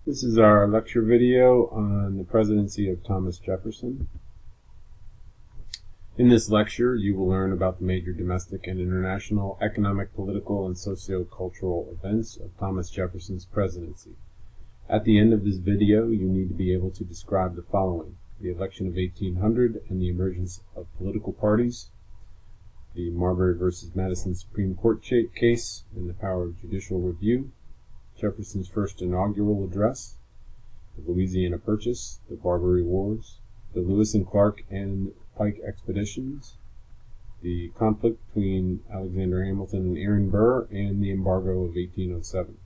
This is our lecture video on the presidency of Thomas Jefferson. In this lecture, you will learn about the major domestic and international economic, political, and socio-cultural events of Thomas Jefferson's presidency. At the end of this video, you need to be able to describe the following: the election of 1800 and the emergence of political parties, the Marbury versus Madison Supreme Court case and the power of judicial review, Jefferson's first inaugural address, the Louisiana Purchase, the Marbury Wars, the Lewis and Clark and Pike expeditions, the conflict between Alexander Hamilton and Aaron Burr, and the Embargo of 1807.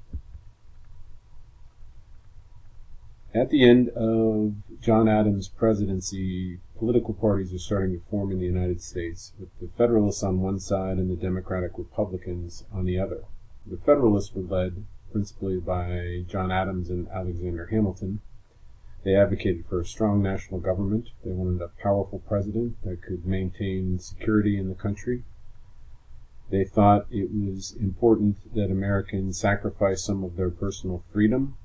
At the end of John Adams' presidency, political parties are starting to form in the United States, with the Federalists on one side and the Democratic Republicans on the other. The Federalists were led principally by John Adams and Alexander Hamilton. They advocated for a strong national government. They wanted a powerful president that could maintain security in the country. They thought it was important that Americans sacrifice some of their personal freedom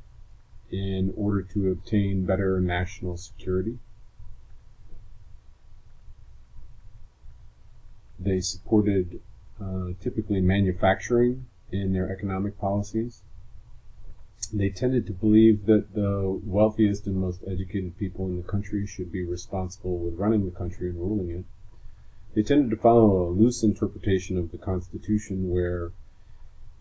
in order to obtain better national security. They supported typically manufacturing in their economic policies. They tended to believe that the wealthiest and most educated people in the country should be responsible with running the country and ruling it. They tended to follow a loose interpretation of the Constitution, where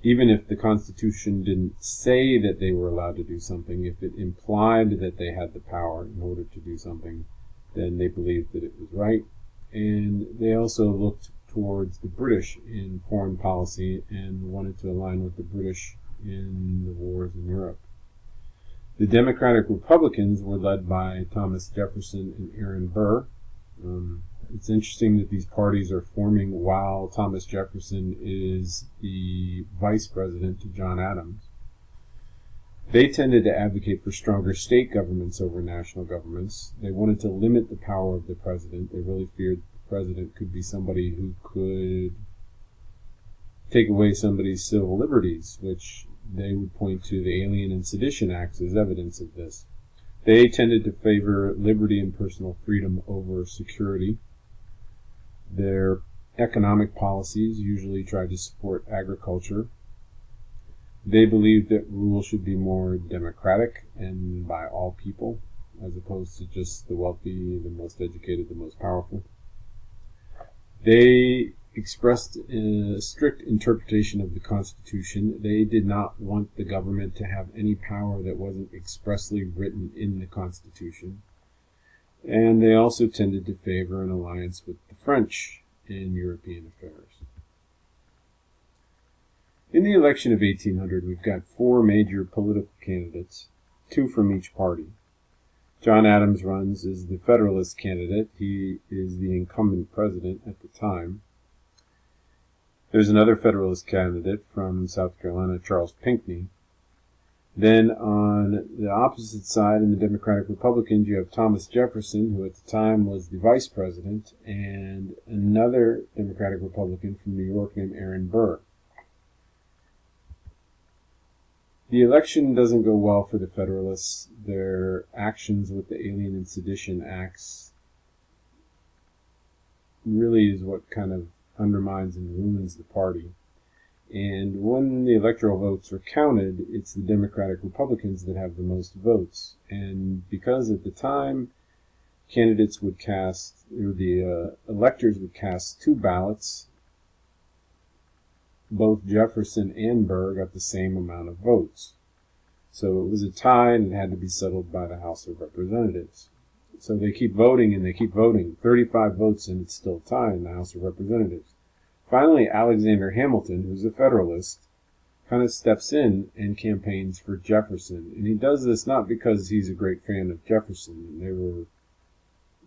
even if the Constitution didn't say that they were allowed to do something, if it implied that they had the power in order to do something, then they believed that it was right. And they also looked towards the British in foreign policy and wanted to align with the British in the wars in Europe. The Democratic Republicans were led by Thomas Jefferson and Aaron Burr. It's interesting that these parties are forming while Thomas Jefferson is the vice president to John Adams. They tended to advocate for stronger state governments over national governments. They wanted to limit the power of the president. They really feared the president could be somebody who could take away somebody's civil liberties, which they would point to the Alien and Sedition Acts as evidence of this. They tended to favor liberty and personal freedom over security. Their economic policies usually tried to support agriculture. They believed that rule should be more democratic and by all people, as opposed to just the wealthy, the most educated, the most powerful. They expressed a strict interpretation of the Constitution. They did not want the government to have any power that wasn't expressly written in the Constitution. And they also tended to favor an alliance with the French in European affairs. In the election of 1800, we've got four major political candidates, two from each party. John Adams runs as the Federalist candidate. He is the incumbent president at the time. There's another Federalist candidate from South Carolina, Charles Pinckney. Then on the opposite side, in the Democratic Republicans, you have Thomas Jefferson, who at the time was the vice president, and another Democratic Republican from New York named Aaron Burr. The election doesn't go well for the Federalists. Their actions with the Alien and Sedition Acts really is what kind of undermines and ruins the party. And when the electoral votes are counted, it's the Democratic Republicans that have the most votes. And because at the time, candidates would cast, or the electors would cast two ballots, both Jefferson and Burr got the same amount of votes. So it was a tie, and it had to be settled by the House of Representatives. So they keep voting, and they keep voting. 35 votes, and it's still a tie in the House of Representatives. Finally, Alexander Hamilton, who's a Federalist, kind of steps in and campaigns for Jefferson. And he does this not because he's a great fan of Jefferson. They were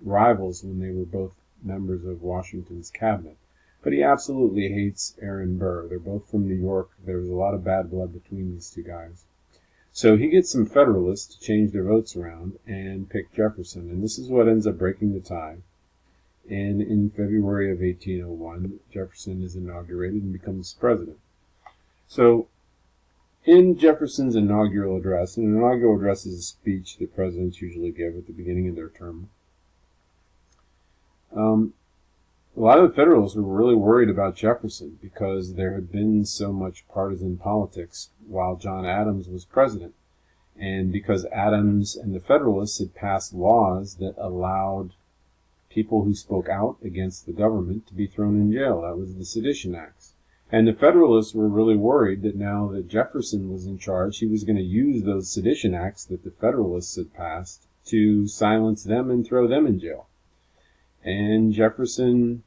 rivals when they were both members of Washington's cabinet. But he absolutely hates Aaron Burr. They're both from New York. There was a lot of bad blood between these two guys. So he gets some Federalists to change their votes around and pick Jefferson. And this is what ends up breaking the tie. And in February of 1801, Jefferson is inaugurated and becomes president. So in Jefferson's inaugural address, and an inaugural address is a speech that presidents usually give at the beginning of their term, a lot of the Federalists were really worried about Jefferson because there had been so much partisan politics while John Adams was president, and because Adams and the Federalists had passed laws that allowed people who spoke out against the government to be thrown in jail. That was the Sedition Acts. And the Federalists were really worried that now that Jefferson was in charge, he was going to use those Sedition Acts that the Federalists had passed to silence them and throw them in jail. And Jefferson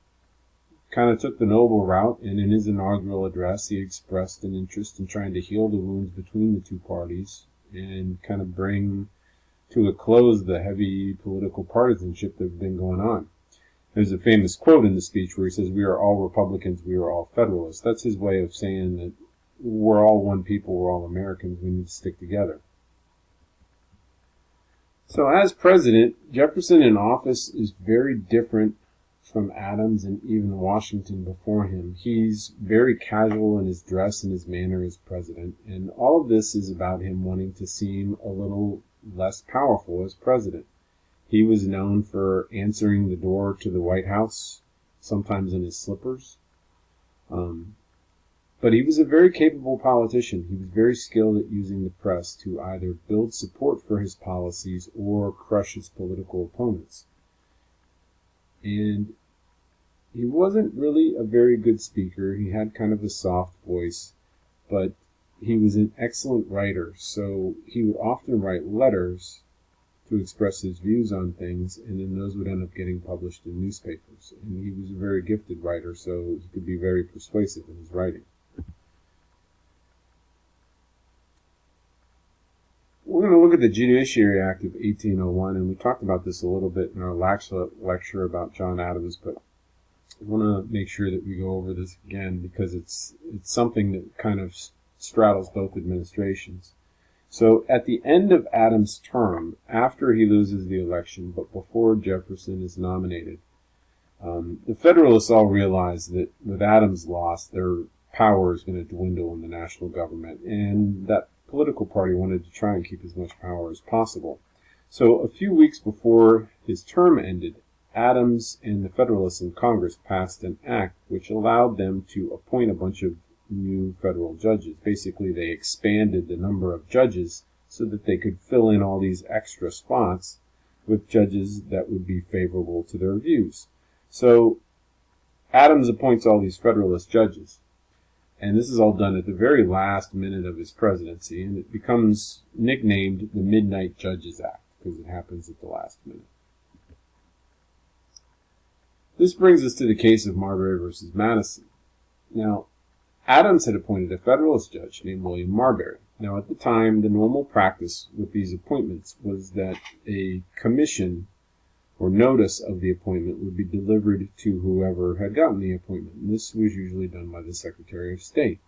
kind of took the noble route, and in his inaugural address, he expressed an interest in trying to heal the wounds between the two parties and kind of bring to a close the heavy political partisanship that had been going on. There's a famous quote in the speech where he says, "We are all Republicans, we are all Federalists." That's his way of saying that we're all one people, we're all Americans, we need to stick together. So as president, Jefferson in office is very different from Adams and even Washington before him. He's very casual in his dress and his manner as president, and all of this is about him wanting to seem a little less powerful as president. He was known for answering the door to the White House, sometimes in his slippers. But he was a very capable politician. He was very skilled at using the press to either build support for his policies or crush his political opponents. And he wasn't really a very good speaker. He had kind of a soft voice, but he was an excellent writer. So he would often write letters to express his views on things, and then those would end up getting published in newspapers. And he was a very gifted writer, so he could be very persuasive in his writing. We're going to look at the Judiciary Act of 1801, and we talked about this a little bit in our lecture about John Adams, but I want to make sure that we go over this again because it's something that kind of straddles both administrations. So at the end of Adams' term, after he loses the election, but before Jefferson is nominated, the Federalists all realize that with Adams' loss, their power is going to dwindle in the national government, and that political party wanted to try and keep as much power as possible. So a few weeks before his term ended, Adams and the Federalists in Congress passed an act which allowed them to appoint a bunch of new federal judges. Basically, they expanded the number of judges so that they could fill in all these extra spots with judges that would be favorable to their views. So Adams appoints all these Federalist judges. And this is all done at the very last minute of his presidency, and it becomes nicknamed the Midnight Judges Act because it happens at the last minute. This brings us to the case of Marbury versus Madison. Now, Adams had appointed a Federalist judge named William Marbury. Now, at the time, the normal practice with these appointments was that a commission or notice of the appointment would be delivered to whoever had gotten the appointment. And this was usually done by the Secretary of State.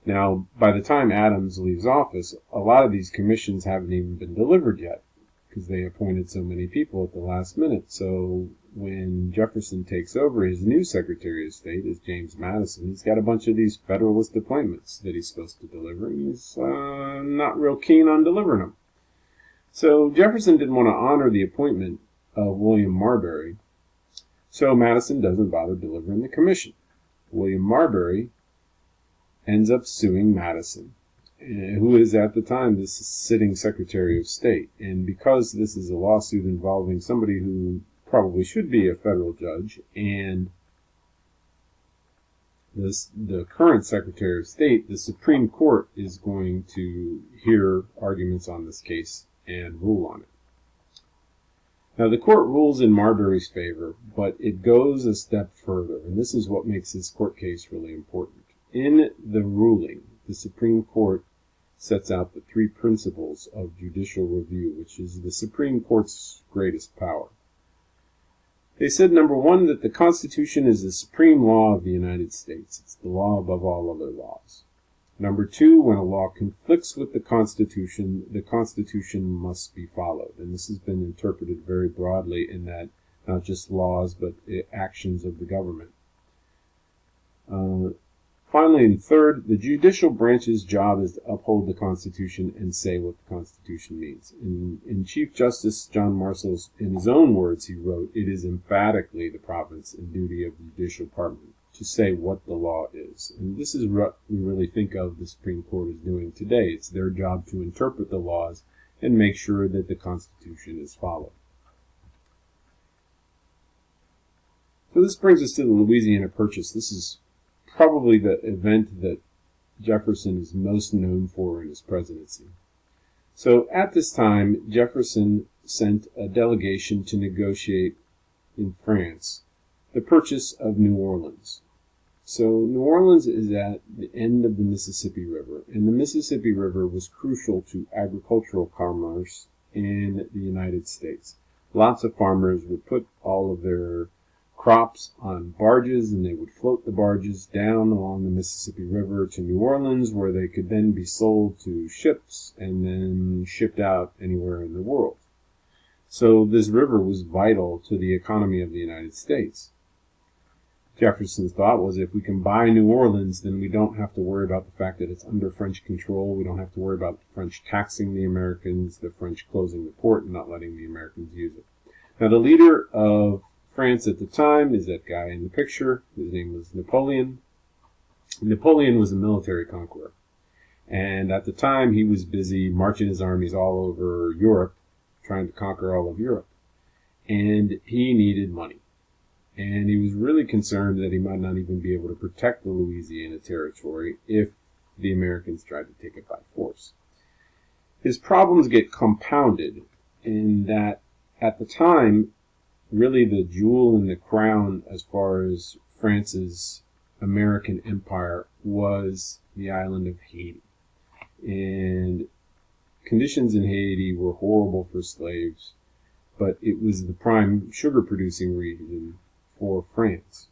Now, by the time Adams leaves office, a lot of these commissions haven't even been delivered yet because they appointed so many people at the last minute. So when Jefferson takes over, his new Secretary of State is James Madison. He's got a bunch of these Federalist appointments that he's supposed to deliver, and he's not real keen on delivering them. So Jefferson didn't want to honor the appointment of William Marbury, so Madison doesn't bother delivering the commission. William Marbury ends up suing Madison, who is at the time the sitting Secretary of State. And because this is a lawsuit involving somebody who probably should be a federal judge and the current Secretary of State, the Supreme Court is going to hear arguments on this case and rule on it. Now, the court rules in Marbury's favor, but it goes a step further, and this is what makes this court case really important. In the ruling, the Supreme Court sets out the three principles of judicial review, which is the Supreme Court's greatest power. They said, number one, that the Constitution is the supreme law of the United States. It's the law above all other laws. Number two, when a law conflicts with the Constitution must be followed. And this has been interpreted very broadly in that not just laws, but actions of the government. finally, and third, the judicial branch's job is to uphold the Constitution and say what the Constitution means. In Chief Justice John Marshall's, in his own words, he wrote, "It is emphatically the province and duty of the judicial department to say what the law is." And this is what we really think of the Supreme Court as doing today. It's their job to interpret the laws and make sure that the Constitution is followed. So this brings us to the Louisiana Purchase. This is probably the event that Jefferson is most known for in his presidency. So at this time, Jefferson sent a delegation to negotiate in France the purchase of New Orleans. So New Orleans is at the end of the Mississippi River, and the Mississippi River was crucial to agricultural commerce in the United States. Lots of farmers would put all of their crops on barges, and they would float the barges down along the Mississippi River to New Orleans, where they could then be sold to ships and then shipped out anywhere in the world. So this river was vital to the economy of the United States. Jefferson's thought was, if we can buy New Orleans, then we don't have to worry about the fact that it's under French control. We don't have to worry about the French taxing the Americans, the French closing the port and not letting the Americans use it. Now, the leader of France at the time is that guy in the picture. His name was Napoleon. Napoleon was a military conqueror. And at the time, he was busy marching his armies all over Europe, trying to conquer all of Europe. And he needed money. And he was really concerned that he might not even be able to protect the Louisiana Territory if the Americans tried to take it by force. His problems get compounded in that at the time, really the jewel in the crown as far as France's American empire was the island of Haiti. And conditions in Haiti were horrible for slaves, but it was the prime sugar-producing region for France.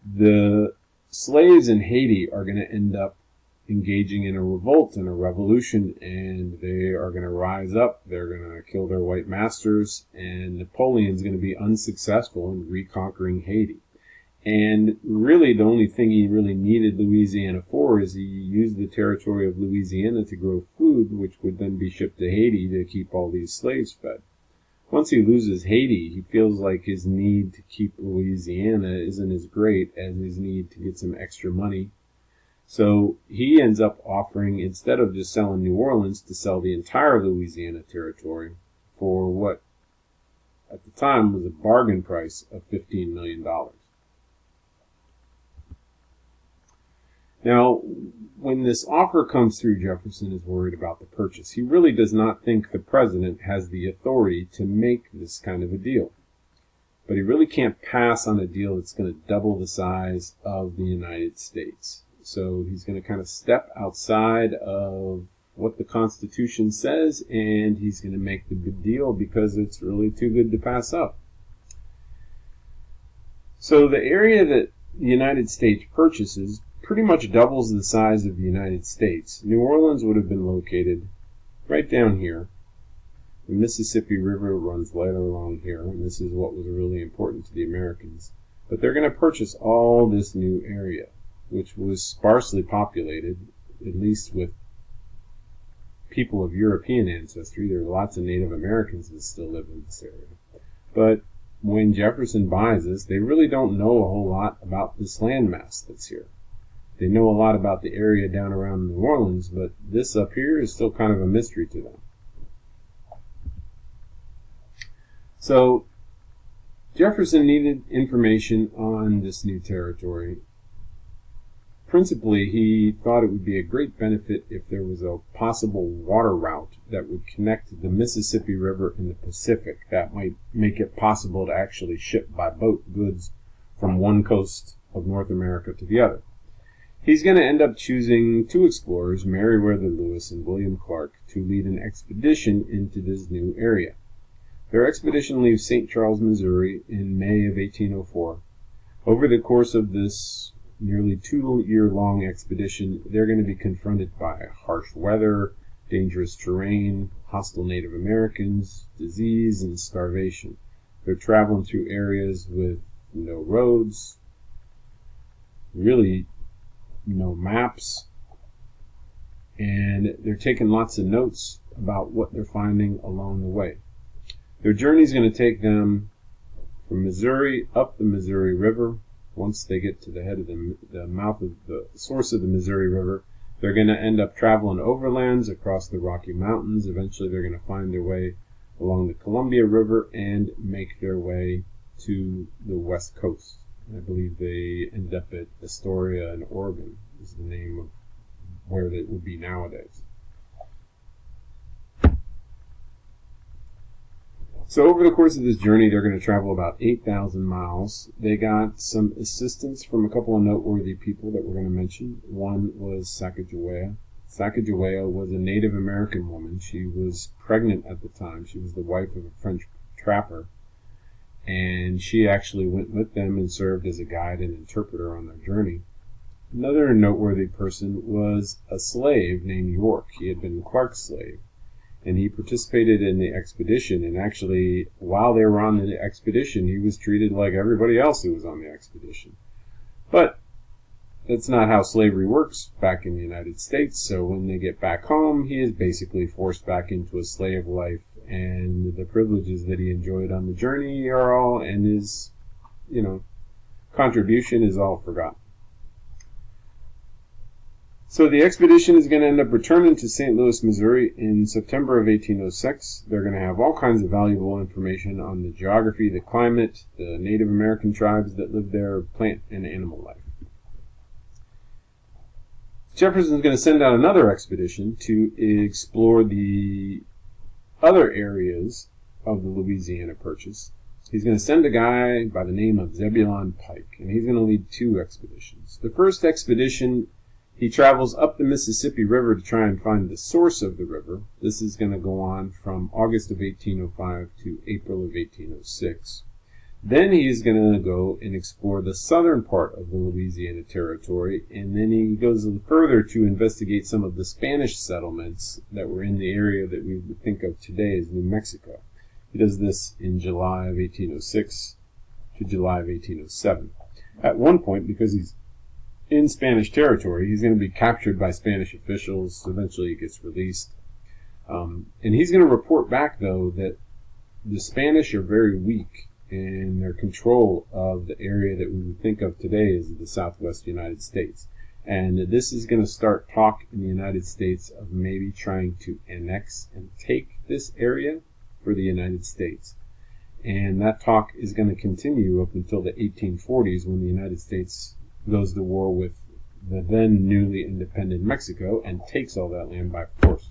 The slaves in Haiti are going to end up engaging in a revolt and a revolution, and they are going to rise up. They're going to kill their white masters, and Napoleon's going to be unsuccessful in reconquering Haiti. And really, the only thing he really needed Louisiana for is he used the territory of Louisiana to grow food, which would then be shipped to Haiti to keep all these slaves fed. Once he loses Haiti, he feels like his need to keep Louisiana isn't as great as his need to get some extra money. So he ends up offering, instead of just selling New Orleans, to sell the entire Louisiana territory for what at the time was a bargain price of $15 million. Now, when this offer comes through, Jefferson is worried about the purchase. He really does not think the president has the authority to make this kind of a deal. But he really can't pass on a deal that's going to double the size of the United States. So he's going to kind of step outside of what the Constitution says, and he's going to make the big deal because it's really too good to pass up. So the area that the United States purchases pretty much doubles the size of the United States. New Orleans would have been located right down here. The Mississippi River runs right along here, and this is what was really important to the Americans. But they're going to purchase all this new area, which was sparsely populated, at least with people of European ancestry. There are lots of Native Americans that still live in this area. But when Jefferson buys this, they really don't know a whole lot about this landmass that's here. They know a lot about the area down around New Orleans, but this up here is still kind of a mystery to them. So Jefferson needed information on this new territory. Principally, he thought it would be a great benefit if there was a possible water route that would connect the Mississippi River and the Pacific. That might make it possible to actually ship by boat goods from one coast of North America to the other. He's going to end up choosing two explorers, Meriwether Lewis and William Clark, to lead an expedition into this new area. Their expedition leaves St. Charles, Missouri in May of 1804. Over the course of this nearly 2-year-long expedition, they're going to be confronted by harsh weather, dangerous terrain, hostile Native Americans, disease, and starvation. They're traveling through areas with no roads. Really, no maps, and they're taking lots of notes about what they're finding along the way. Their journey is going to take them from Missouri up the Missouri River. Once they get to the head of the mouth of the source of the Missouri River, they're going to end up traveling overlands across the Rocky Mountains. Eventually, they're going to find their way along the Columbia River and make their way to the West Coast. I believe they end up at Astoria in Oregon, is the name of where they would be nowadays. So over the course of this journey, they're going to travel about 8,000 miles. They got some assistance from a couple of noteworthy people that we're going to mention. One was Sacagawea. Sacagawea was a Native American woman. She was pregnant at the time. She was the wife of a French trapper. And she actually went with them and served as a guide and interpreter on their journey. Another noteworthy person was a slave named York. He had been Clark's slave, and he participated in the expedition. And actually, while they were on the expedition, he was treated like everybody else who was on the expedition. But that's not how slavery works back in the United States. So when they get back home, he is basically forced back into a slave life, and the privileges that he enjoyed on the journey are all, and his, contribution is all forgotten. So the expedition is going to end up returning to St. Louis, Missouri in September of 1806. They're going to have all kinds of valuable information on the geography, the climate, the Native American tribes that live there, plant and animal life. Jefferson is going to send out another expedition to explore the other areas of the Louisiana Purchase. He's going to send a guy by the name of Zebulon Pike, and he's going to lead two expeditions. The first expedition, he travels up the Mississippi River to try and find the source of the river. This is going to go on from August of 1805 to April of 1806. Then he's going to go and explore the southern part of the Louisiana Territory, and then he goes further to investigate some of the Spanish settlements that were in the area that we would think of today as New Mexico. He does this in July of 1806 to July of 1807. At one point, because he's in Spanish territory, he's going to be captured by Spanish officials. Eventually he gets released. And he's going to report back, though, that the Spanish are very weak in their control of the area that we would think of today as the Southwest United States. And this is going to start talk in the United States of maybe trying to annex and take this area for the United States. And that talk is going to continue up until the 1840s, when the United States goes to war with the then newly independent Mexico and takes all that land by force.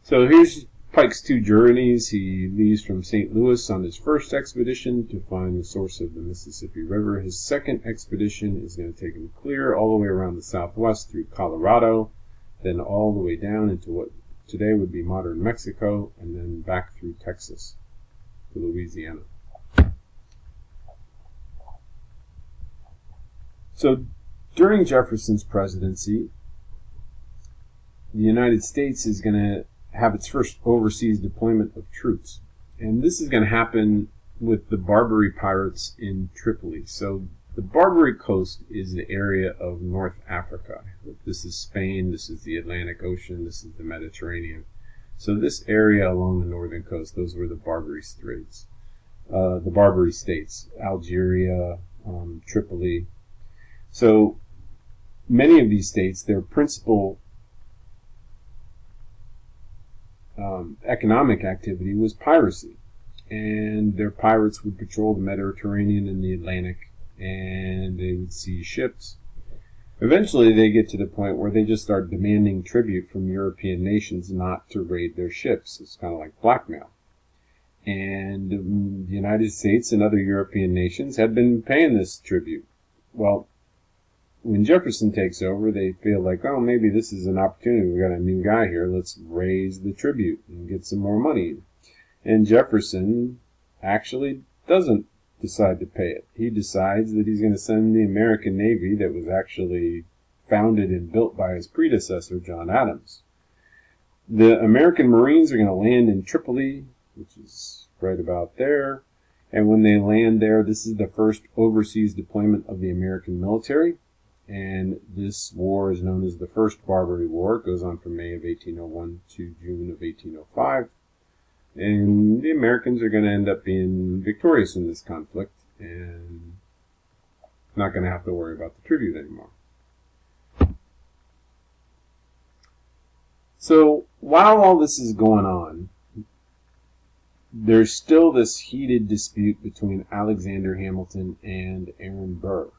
So here's Pike's two journeys. He leaves from St. Louis on his first expedition to find the source of the Mississippi River. His second expedition is going to take him clear all the way around the Southwest through Colorado, then all the way down into what today would be modern Mexico, and then back through Texas to Louisiana. So during Jefferson's presidency, the United States is going to have its first overseas deployment of troops. And this is going to happen with the Marbury pirates in Tripoli. So the Barbary Coast is the area of North Africa. This is Spain, this is the Atlantic Ocean, this is the Mediterranean. So this area along the northern coast, those were the Barbary Straits. The Barbary states, Algeria, Tripoli. So many of these states, their principal economic activity was piracy. And their pirates would patrol the Mediterranean and the Atlantic, and they would seize ships. Eventually they get to the point where they just start demanding tribute from European nations not to raid their ships. It's kind of like blackmail. And the United States and other European nations had been paying this tribute. Well, when Jefferson takes over, they feel like, oh, maybe this is an opportunity. We got a new guy here. Let's raise the tribute and get some more money. And Jefferson actually doesn't decide to pay it. He decides that he's going to send the American Navy that was actually founded and built by his predecessor, John Adams. The American Marines are going to land in Tripoli, which is right about there. And when they land there, this is the first overseas deployment of the American military. And this war is known as the First Marbury War. It goes on from May of 1801 to June of 1805. And the Americans are going to end up being victorious in this conflict and not going to have to worry about the tribute anymore. So while all this is going on, there's still this heated dispute between Alexander Hamilton and Aaron Burr.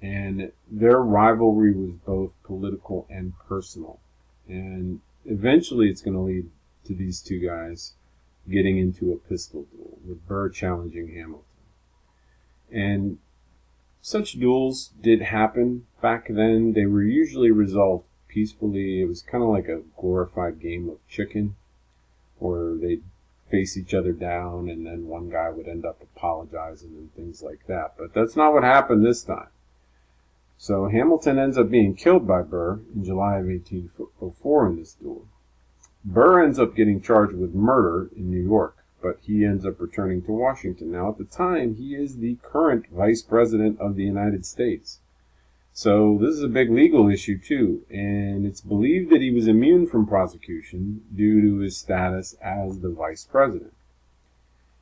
And their rivalry was both political and personal. And eventually it's going to lead to these two guys getting into a pistol duel, with Burr challenging Hamilton. And such duels did happen back then. They were usually resolved peacefully. It was kind of like a glorified game of chicken, where they'd face each other down and then one guy would end up apologizing and things like that. But that's not what happened this time. So Hamilton ends up being killed by Burr in July of 1804 in this duel. Burr ends up getting charged with murder in New York, but he ends up returning to Washington. Now, at the time, he is the current Vice President of the United States. So this is a big legal issue, too, and it's believed that he was immune from prosecution due to his status as the Vice President.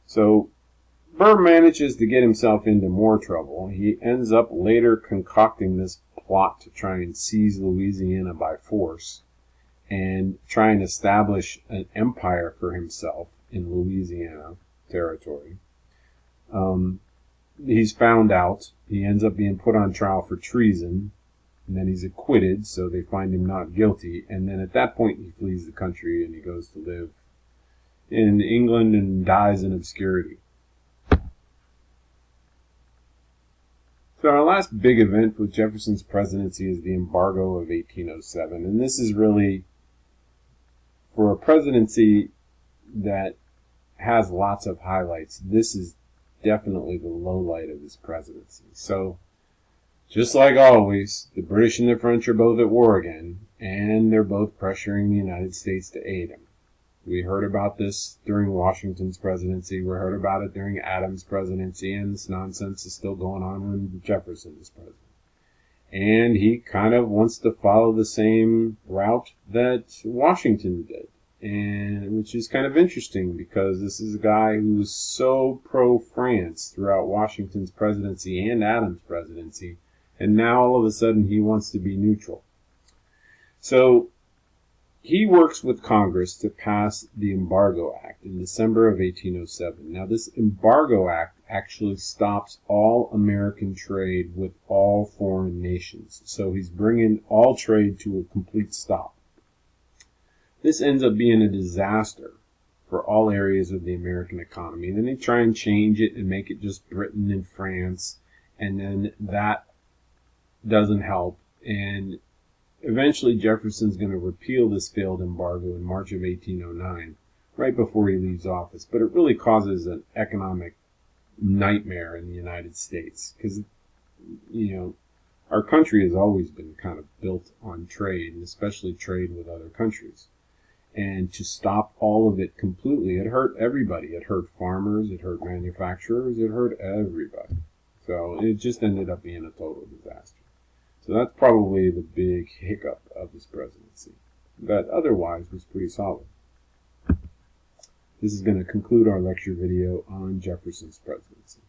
So Burr manages to get himself into more trouble. He ends up later concocting this plot to try and seize Louisiana by force and try and establish an empire for himself in Louisiana territory. He's found out. He ends up being put on trial for treason, and then he's acquitted, so they find him not guilty. And then at that point, he flees the country and he goes to live in England and dies in obscurity. So our last big event with Jefferson's presidency is the Embargo of 1807. And this is really, for a presidency that has lots of highlights, this is definitely the low light of his presidency. So, just like always, the British and the French are both at war again, and they're both pressuring the United States to aid them. We heard about this during Washington's presidency, we heard about it during Adams' presidency, and this nonsense is still going on when Jefferson is president. And he kind of wants to follow the same route that Washington did. And which is kind of interesting because this is a guy who was so pro-France throughout Washington's presidency and Adams' presidency, and now all of a sudden he wants to be neutral. So he works with Congress to pass the Embargo Act in December of 1807. Now this Embargo Act actually stops all American trade with all foreign nations. So he's bringing all trade to a complete stop. This ends up being a disaster for all areas of the American economy. And then they try and change it and make it just Britain and France, and then that doesn't help. And eventually Jefferson's going to repeal this failed embargo in March of 1809, right before he leaves office. But it really causes an economic nightmare in the United States because, our country has always been kind of built on trade, and especially trade with other countries. And to stop all of it completely, it hurt everybody. It hurt farmers, it hurt manufacturers, it hurt everybody. So it just ended up being a total disaster. So that's probably the big hiccup of his presidency. But otherwise was pretty solid. This is going to conclude our lecture video on Jefferson's presidency.